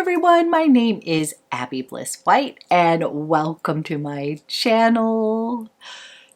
everyone, my name is Abby Bliss White and welcome to my channel.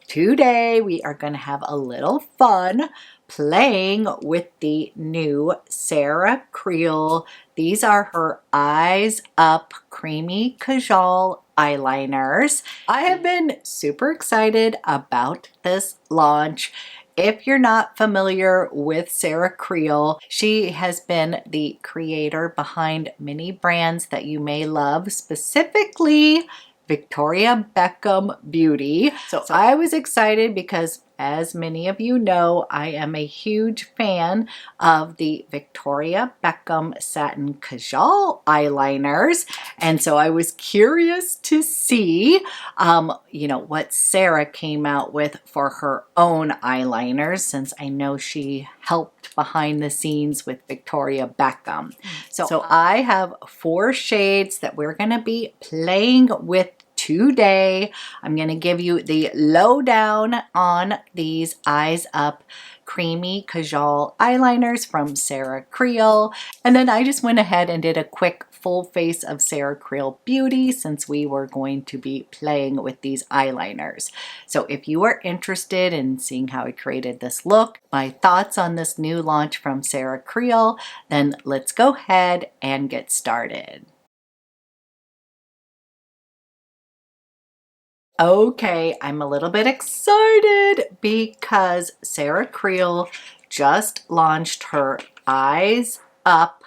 Today we are going to have a little fun playing with the new Sarah Creal. These are her Eyes Up Creamy Kajal eyeliners. I have been super excited about this launch. If you're not familiar with Sarah Creal, she has been the creator behind many brands that you may love, specifically Victoria Beckham Beauty. So I was excited because, as many of you know, I am a huge fan of the Victoria Beckham Satin Kajal eyeliners. And so I was curious to see, what Sarah came out with for her own eyeliners, since I know she helped behind the scenes with Victoria Beckham. So I have 4 shades that we're going to be playing with today. I'm going to give you the lowdown on these Eyes Up Creamy Kajal eyeliners from Sarah Creal. And then I just went ahead and did a quick full face of Sarah Creal Beauty, since we were going to be playing with these eyeliners. So if you are interested in seeing how I created this look, my thoughts on this new launch from Sarah Creal, then let's go ahead and get started. Okay, I'm a little bit excited because Sarah Creal just launched her Eyes Up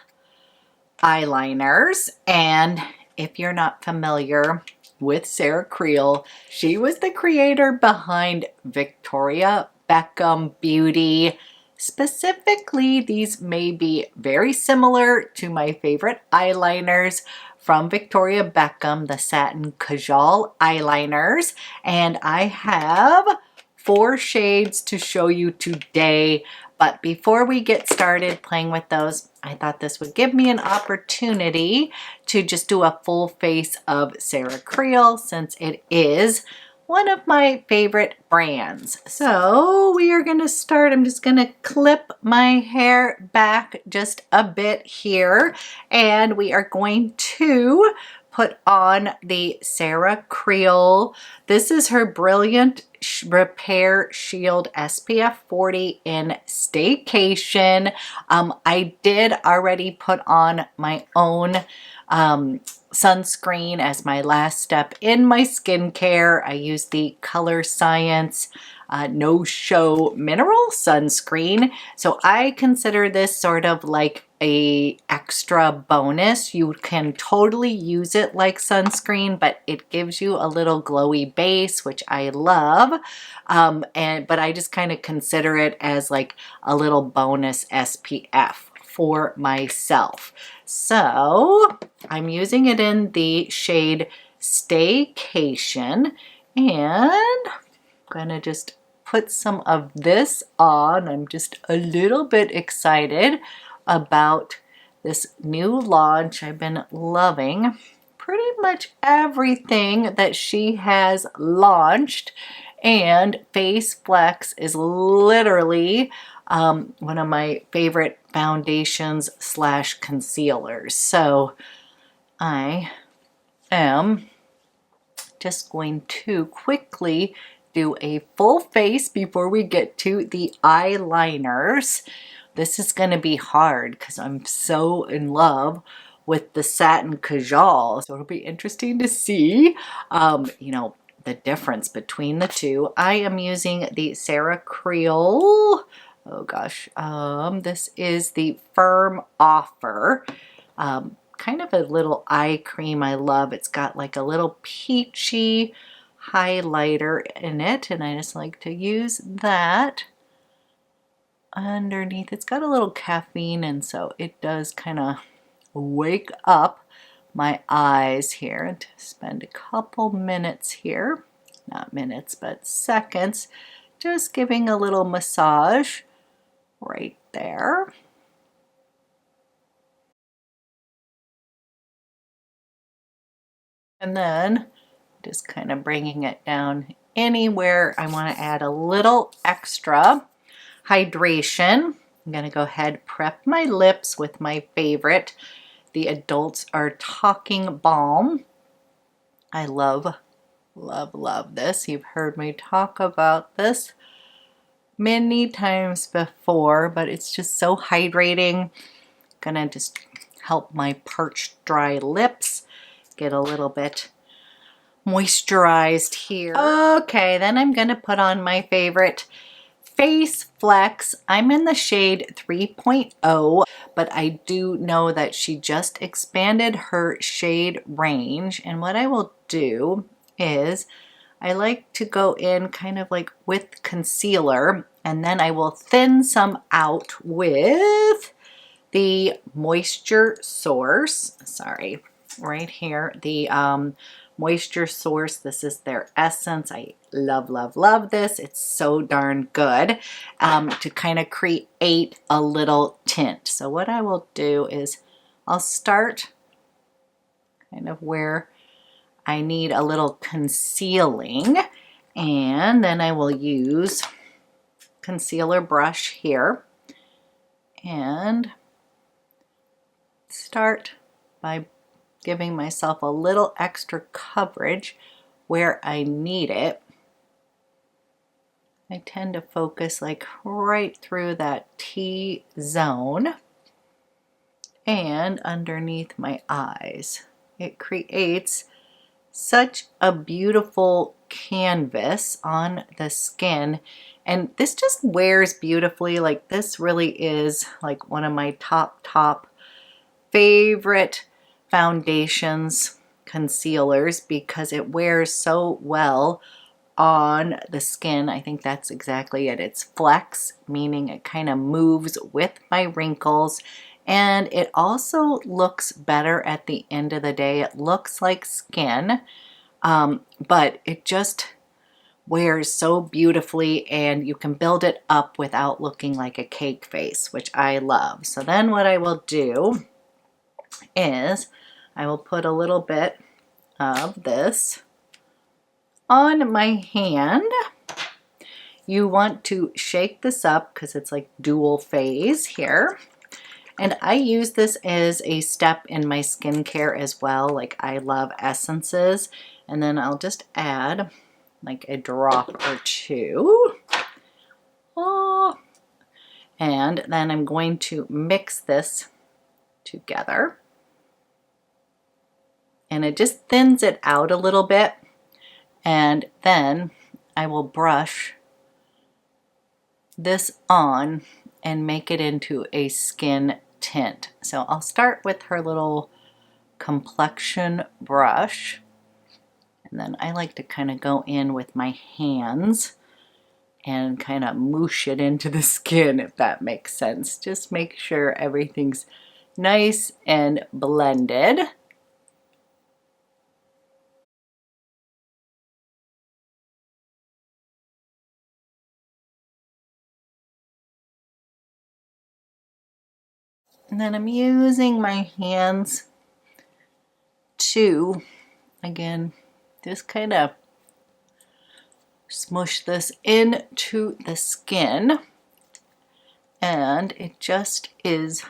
eyeliners. And if you're not familiar with Sarah Creal, she was the creator behind Victoria Beckham Beauty. Specifically, these may be very similar to my favorite eyeliners from Victoria Beckham, the Satin Kajal eyeliners. And I have 4 shades to show you today. But before we get started playing with those, I thought this would give me an opportunity to just do a full face of Sarah Creal, since it is one of my favorite brands. So we are going to start. I'm just going to clip my hair back just a bit here, and we are going to put on the Sarah Creal. This is her Brilliant Repair Shield SPF 40 in Staycation. I did already put on my own sunscreen as my last step in my skincare. I use the COLORESCIENCE No Show Mineral Sunscreen. So I consider this sort of like a extra bonus. You can totally use it like sunscreen, but it gives you a little glowy base, which I love. But I just kind of consider it as like a little bonus SPF for myself. So I'm using it in the shade Staycation, and I'm gonna just put some of this on. I'm just a little bit excited about this new launch. I've been loving pretty much everything that she has launched, and Face Flex is literally one of my favorite foundations / concealers. So I am just going to quickly do a full face before we get to the eyeliners. This is going to be hard because I'm so in love with the Satin Kajal. So it'll be interesting to see, the difference between the two. I am using the Sarah Creal. Oh gosh, this is the Firm Offer. Kind of a little eye cream I love. It's got like a little peachy highlighter in it, and I just like to use that underneath. It's got a little caffeine, and so it does kind of wake up my eyes here. And to spend a couple minutes here, not minutes, but seconds, just giving a little massage right there. And then just kind of bringing it down anywhere I want to add a little extra hydration. I'm going to go ahead, prep my lips with my favorite, the Adults Are Talking Balm. I love, love, love this. You've heard me talk about this many times before, but it's just so hydrating. Gonna just help my parched, dry lips get a little bit moisturized here. Okay, then I'm gonna put on my favorite Face Flex. I'm in the shade 3.0, but I do know that she just expanded her shade range, and what I will do is I like to go in kind of like with concealer, and then I will thin some out with the Moisture Source. Sorry, right here, the Moisture Source. This is their essence. I love, love, love this. It's so darn good to kind of create a little tint. So what I will do is I'll start kind of where I need a little concealing, and then I will use concealer brush here and start by giving myself a little extra coverage where I need it. I tend to focus like right through that T-zone and underneath my eyes. It creates such a beautiful canvas on the skin, and this just wears beautifully. Like, this really is like one of my top favorite foundations, concealers, because it wears so well on the skin. I think that's exactly it. It's flex, meaning it kind of moves with my wrinkles, and it also looks better at the end of the day. It looks like skin, but it just wears so beautifully, and you can build it up without looking like a cake face, which I love. So then what I will do is I will put a little bit of this on my hand. You want to shake this up because it's like dual phase here. And I use this as a step in my skincare as well. Like, I love essences. And then I'll just add like a drop or two. Oh. And then I'm going to mix this together. And it just thins it out a little bit. And then I will brush this on and make it into a skin tint. So I'll start with her little complexion brush, and then I like to kind of go in with my hands and kind of moosh it into the skin, if that makes sense. Just make sure everything's nice and blended. And then I'm using my hands to, again, just kind of smush this into the skin. And it just is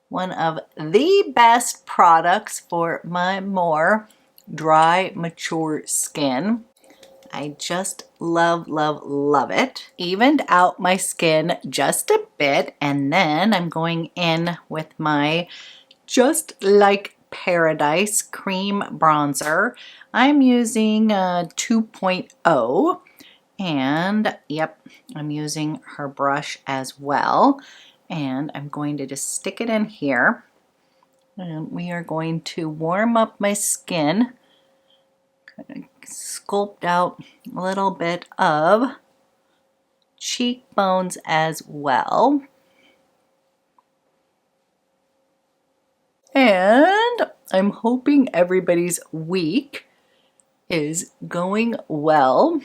one of the best products for my more dry, mature skin. I just love, love, love it. Evened out my skin just a bit, and then I'm going in with my Just Like Paradise cream bronzer. I'm using 2.0, and yep, I'm using her brush as well. And I'm going to just stick it in here, and we are going to warm up my skin, kind of sculpt out a little bit of cheekbones as well. And I'm hoping everybody's week is going well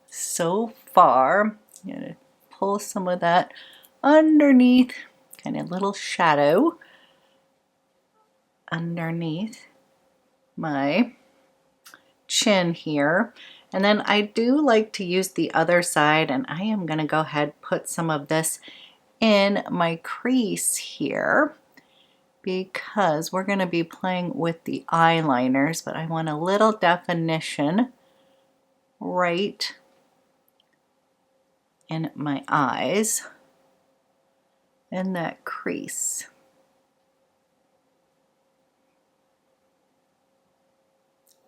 so far. I'm gonna pull some of that underneath, kind of little shadow underneath my chin here. And then I do like to use the other side, and I am going to go ahead and put some of this in my crease here, because we're going to be playing with the eyeliners, but I want a little definition right in my eyes in that crease.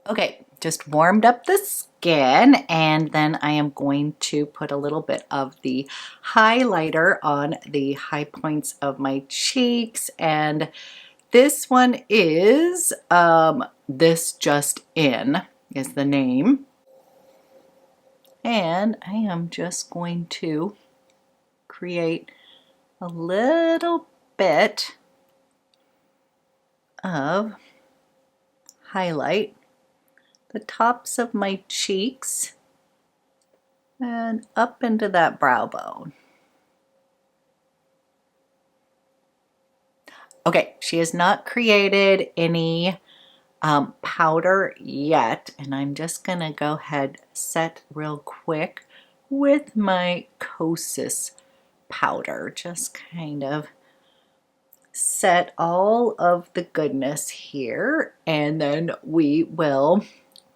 Okay, just warmed up the skin, and then I am going to put a little bit of the highlighter on the high points of my cheeks, and this one is This Just In is the name. And I am just going to create a little bit of highlight the tops of my cheeks and up into that brow bone. Okay, she has not created any powder yet, and I'm just gonna go ahead set real quick with my KOSAS powder. Just kind of set all of the goodness here, and then we will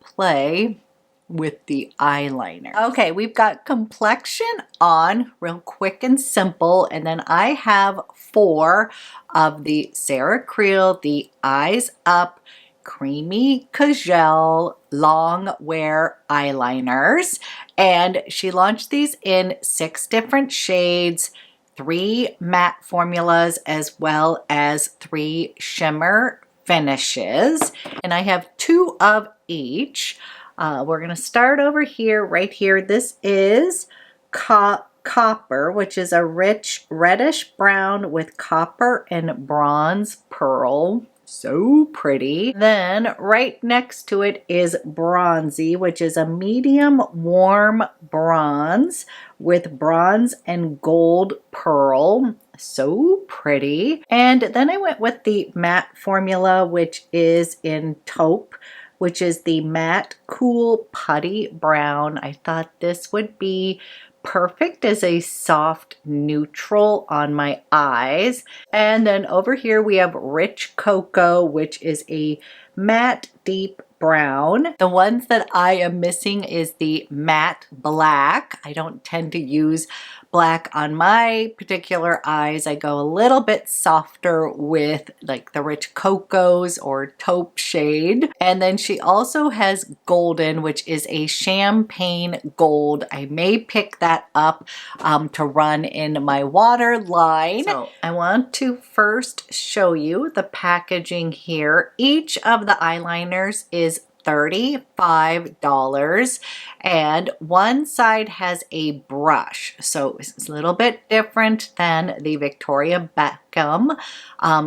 play with the eyeliner. Okay, we've got complexion on real quick and simple, and then I have 4 of the Sarah Creal, the Eyes Up Creamy Kajal Longwear eyeliners, and she launched these in 6 different shades, 3 matte formulas, as well as 3 shimmer finishes, and I have 2 of each. We're going to start over here, right here. This is copper, which is a rich reddish brown with copper and bronze pearl. So pretty. Then right next to it is Bronzy, which is a medium warm bronze with bronze and gold pearl. So pretty. And then I went with the matte formula, which is in Taupe, which is the matte cool putty brown. I thought this would be perfect as a soft neutral on my eyes. And then over here we have Rich Cocoa, which is a matte deep brown. The ones that I am missing is the matte black. I don't tend to use black on my particular eyes. I go a little bit softer with like the Rich Cocoas or Taupe shade. And then she also has golden, which is a champagne gold. I may pick that up to run in my waterline. So I want to first show you the packaging here. Each of the eyeliners is $35, and one side has a brush, so it's a little bit different than the Victoria Beckham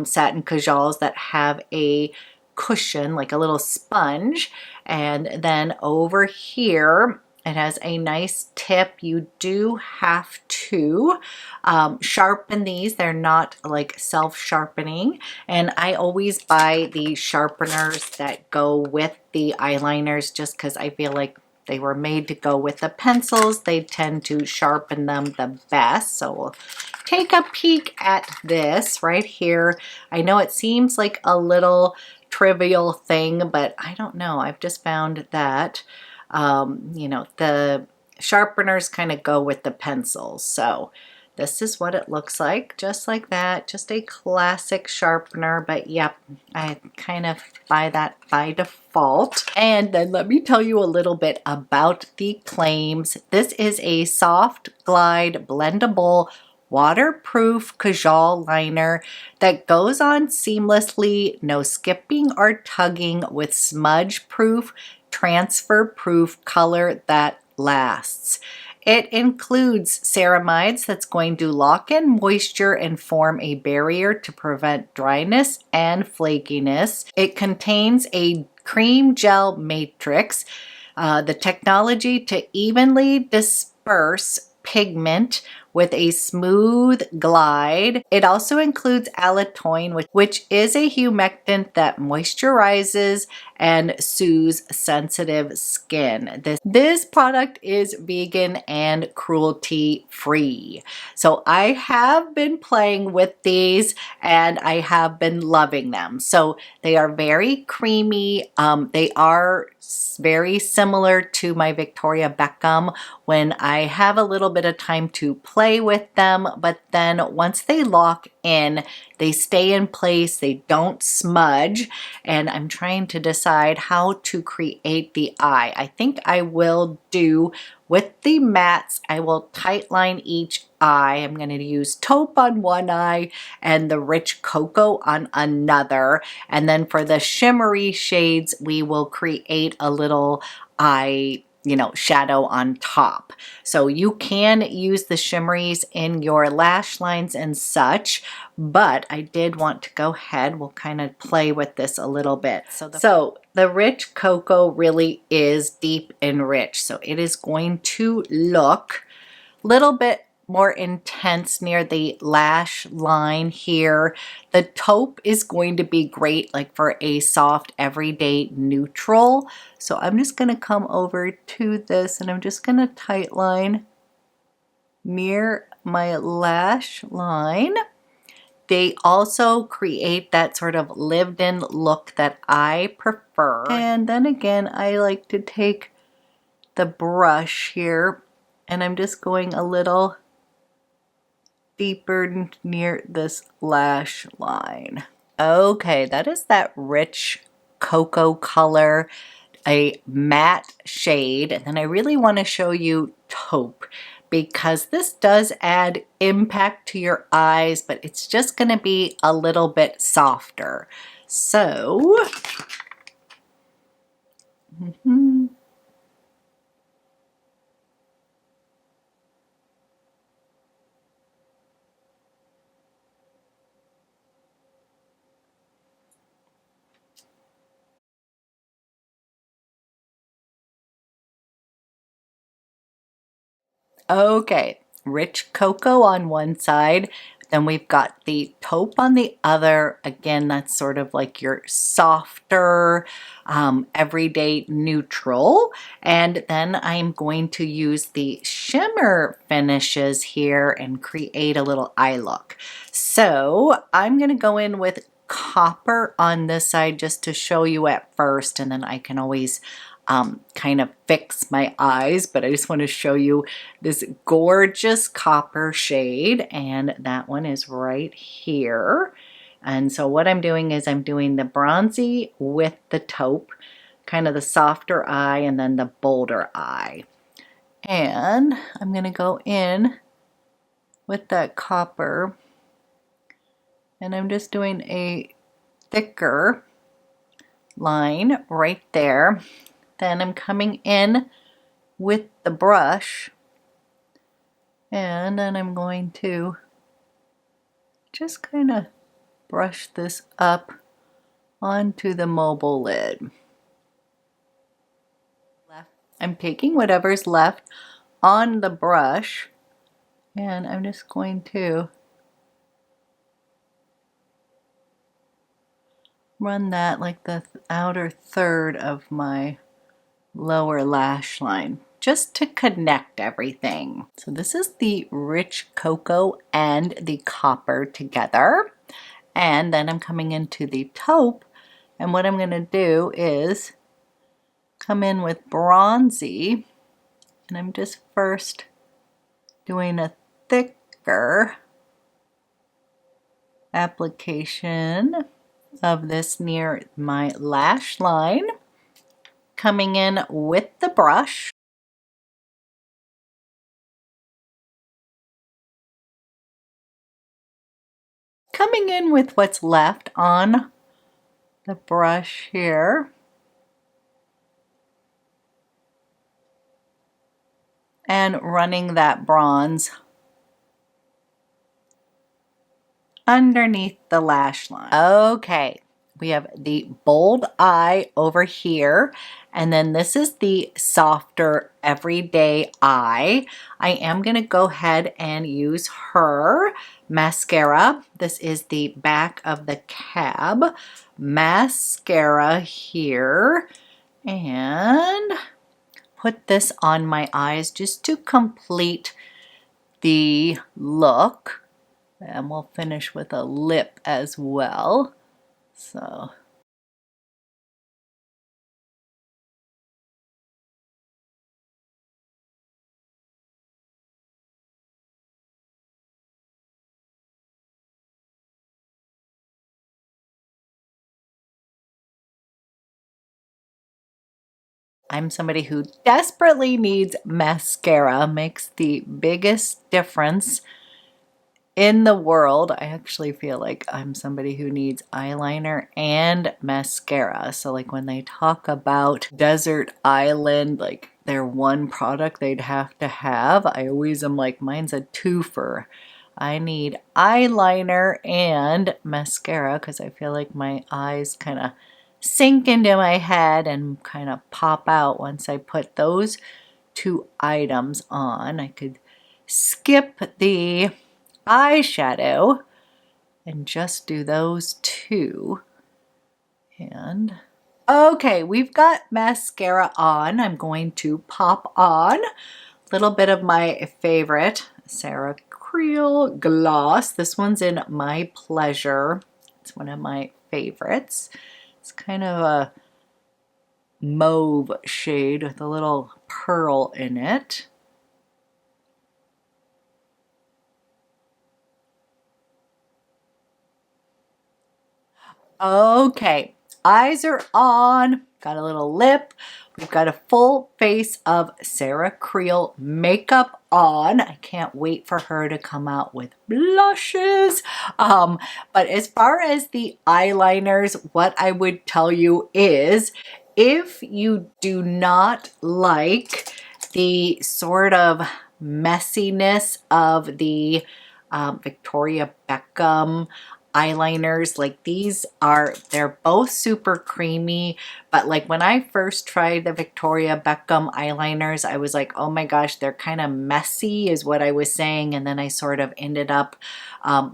satin kajals that have a cushion, like a little sponge. And then over here it has a nice tip. You do have to sharpen these. They're not like self-sharpening. And I always buy the sharpeners that go with the eyeliners just because I feel like they were made to go with the pencils. They tend to sharpen them the best. So we'll take a peek at this right here. I know it seems like a little trivial thing, but I don't know. I've just found that you know, the sharpeners kind of go with the pencils. So this is what it looks like, just like that, just a classic sharpener. But yep, I kind of buy that by default. And then let me tell you a little bit about the claims. This is a soft glide blendable waterproof kajal liner that goes on seamlessly, no skipping or tugging, with smudge proof, transfer proof color that lasts. It includes ceramides that's going to lock in moisture and form a barrier to prevent dryness and flakiness. It contains a cream gel matrix, the technology to evenly disperse pigment with a smooth glide. It also includes allantoin, which is a humectant that moisturizes and soothes sensitive skin. This product is vegan and cruelty free. So I have been playing with these and I have been loving them. So they are very creamy. They are very similar to my Victoria Beckham when I have a little bit of time to play with them, but then once they lock in, they stay in place, they don't smudge, and I'm trying to decide how to create the eye. I think I will do with the mattes, I will tightline each eye. I'm going to use Taupe on one eye and the rich cocoa on another. And then for the shimmery shades, we will create a little eye, shadow on top. So you can use the shimmeries in your lash lines and such, but I did want to go ahead, we'll kind of play with this a little bit. So the rich cocoa really is deep and rich. So it is going to look a little bit more intense near the lash line here. The taupe is going to be great like for a soft everyday neutral. So I'm just going to come over to this and I'm just going to tightline near my lash line. They also create that sort of lived-in look that I prefer. And then again, I like to take the brush here and I'm just going a little deeper near this lash line. Okay, that is that rich cocoa color, a matte shade. And then I really want to show you taupe because this does add impact to your eyes, but it's just going to be a little bit softer. So, okay, rich cocoa on one side, then we've got the taupe on the other. Again, that's sort of like your softer, everyday neutral. And then I'm going to use the shimmer finishes here and create a little eye look. So I'm going to go in with copper on this side just to show you at first, and then I can always kind of fix my eyes, but I just want to show you this gorgeous copper shade, and that one is right here. And so what I'm doing is I'm doing the bronzy with the taupe, kind of the softer eye and then the bolder eye. And I'm going to go in with that copper and I'm just doing a thicker line right there. Then I'm coming in with the brush and then I'm going to just kind of brush this up onto the mobile lid. I'm taking whatever's left on the brush and I'm just going to run that like the outer third of my lower lash line just to connect everything. So this is the rich cocoa and the copper together. And then I'm coming into the taupe, and what I'm going to do is come in with bronzy, and I'm just first doing a thicker application of this near my lash line, coming in with the brush. Coming in with what's left on the brush here. And running that bronze underneath the lash line. Okay, We have the Bold Eye over here, and then this is the softer Everyday Eye. I am going to go ahead and use her mascara. This is the back of the cab mascara here, and put this on my eyes just to complete the look. And we'll finish with a lip as well. So I'm somebody who desperately needs mascara, makes the biggest difference in the world. I actually feel like I'm somebody who needs eyeliner and mascara. So like when they talk about Desert Island, like their one product they'd have to have, I always am like, mine's a twofer. I need eyeliner and mascara because I feel like my eyes kind of sink into my head and kind of pop out once I put those two items on. I could skip the eyeshadow and just do those two. And okay, we've got mascara on. I'm going to pop on a little bit of my favorite Sarah Creal gloss. This one's in My Pleasure. It's one of my favorites. It's kind of a mauve shade with a little pearl in it. Okay, eyes are on, got a little lip. We've got a full face of Sarah Creal makeup on. I can't wait for her to come out with blushes. But as far as the eyeliners, what I would tell you is if you do not like the sort of messiness of the Victoria Beckham eyeliners, like they're both super creamy, but like when I first tried the Victoria Beckham eyeliners, I was like, oh my gosh, they're kind of messy is what I was saying, and then I sort of ended up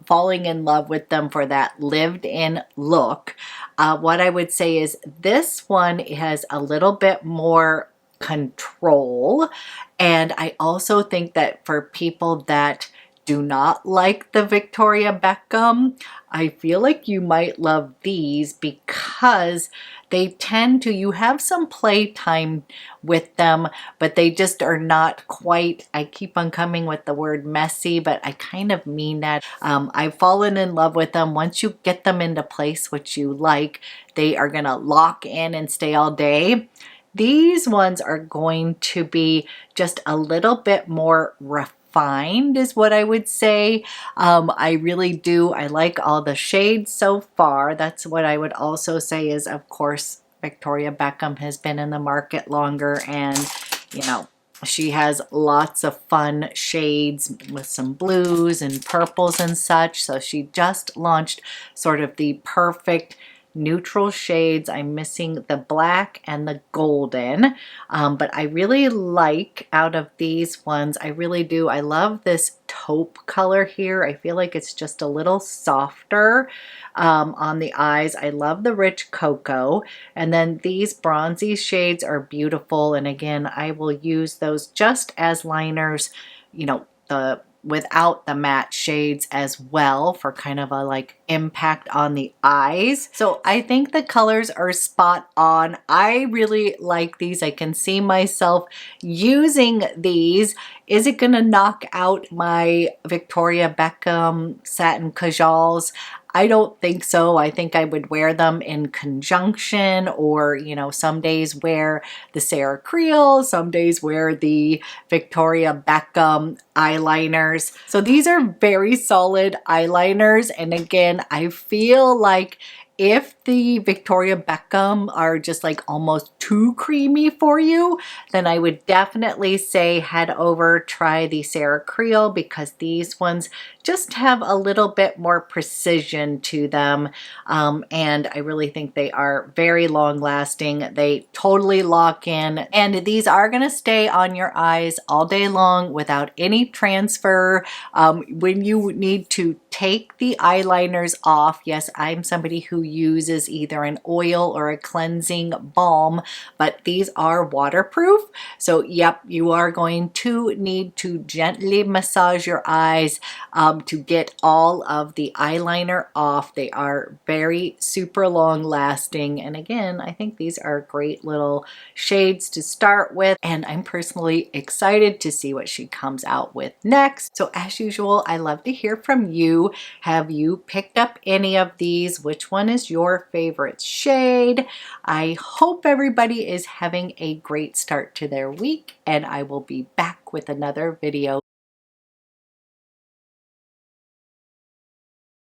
falling in love with them for that lived-in look. What I would say is this one has a little bit more control, and I also think that for people that do not like the Victoria Beckham, I feel like you might love these because they tend to, you have some playtime with them, but they just are not quite, I keep on coming with the word messy, but I kind of mean that. I've fallen in love with them. Once you get them into place, which you like, they are gonna lock in and stay all day. These ones are going to be just a little bit more refined is what I would say. I really do. I like all the shades so far. That's what I would also say is, of course, Victoria Beckham has been in the market longer, and you know, she has lots of fun shades with some blues and purples and such. So she just launched sort of the perfect neutral shades. I'm missing the black and the golden, but I really like out of these ones, I really do. I love this taupe color here. I feel like it's just a little softer on the eyes. I love the rich cocoa, and then these bronzy shades are beautiful, and again, I will use those just as liners, you know, without the matte shades as well for kind of a like impact on the eyes. So I think the colors are spot on. I really like these. I can see myself using these. Is it gonna knock out my Victoria Beckham satin Kajals? I don't think so. I think I would wear them in conjunction, or, you know, some days wear the Sarah Creal, some days wear the Victoria Beckham eyeliners. So these are very solid eyeliners. And again, I feel like if the Victoria Beckham are just like almost too creamy for you, then I would definitely say head over, try the Sarah Creal, because these ones just have a little bit more precision to them. And I really think they are very long lasting. They totally lock in, and these are going to stay on your eyes all day long without any transfer. When you need to take the eyeliners off, yes, I'm somebody who uses either an oil or a cleansing balm, but these are waterproof. So yep, you are going to need to gently massage your eyes to get all of the eyeliner off. They are very super long lasting, and again, I think these are great little shades to start with, and I'm personally excited to see what she comes out with next. So as usual, I love to hear from you. Have you picked up any of these? Which one is your favorite shade? I hope everybody is having a great start to their week, and I will be back with another video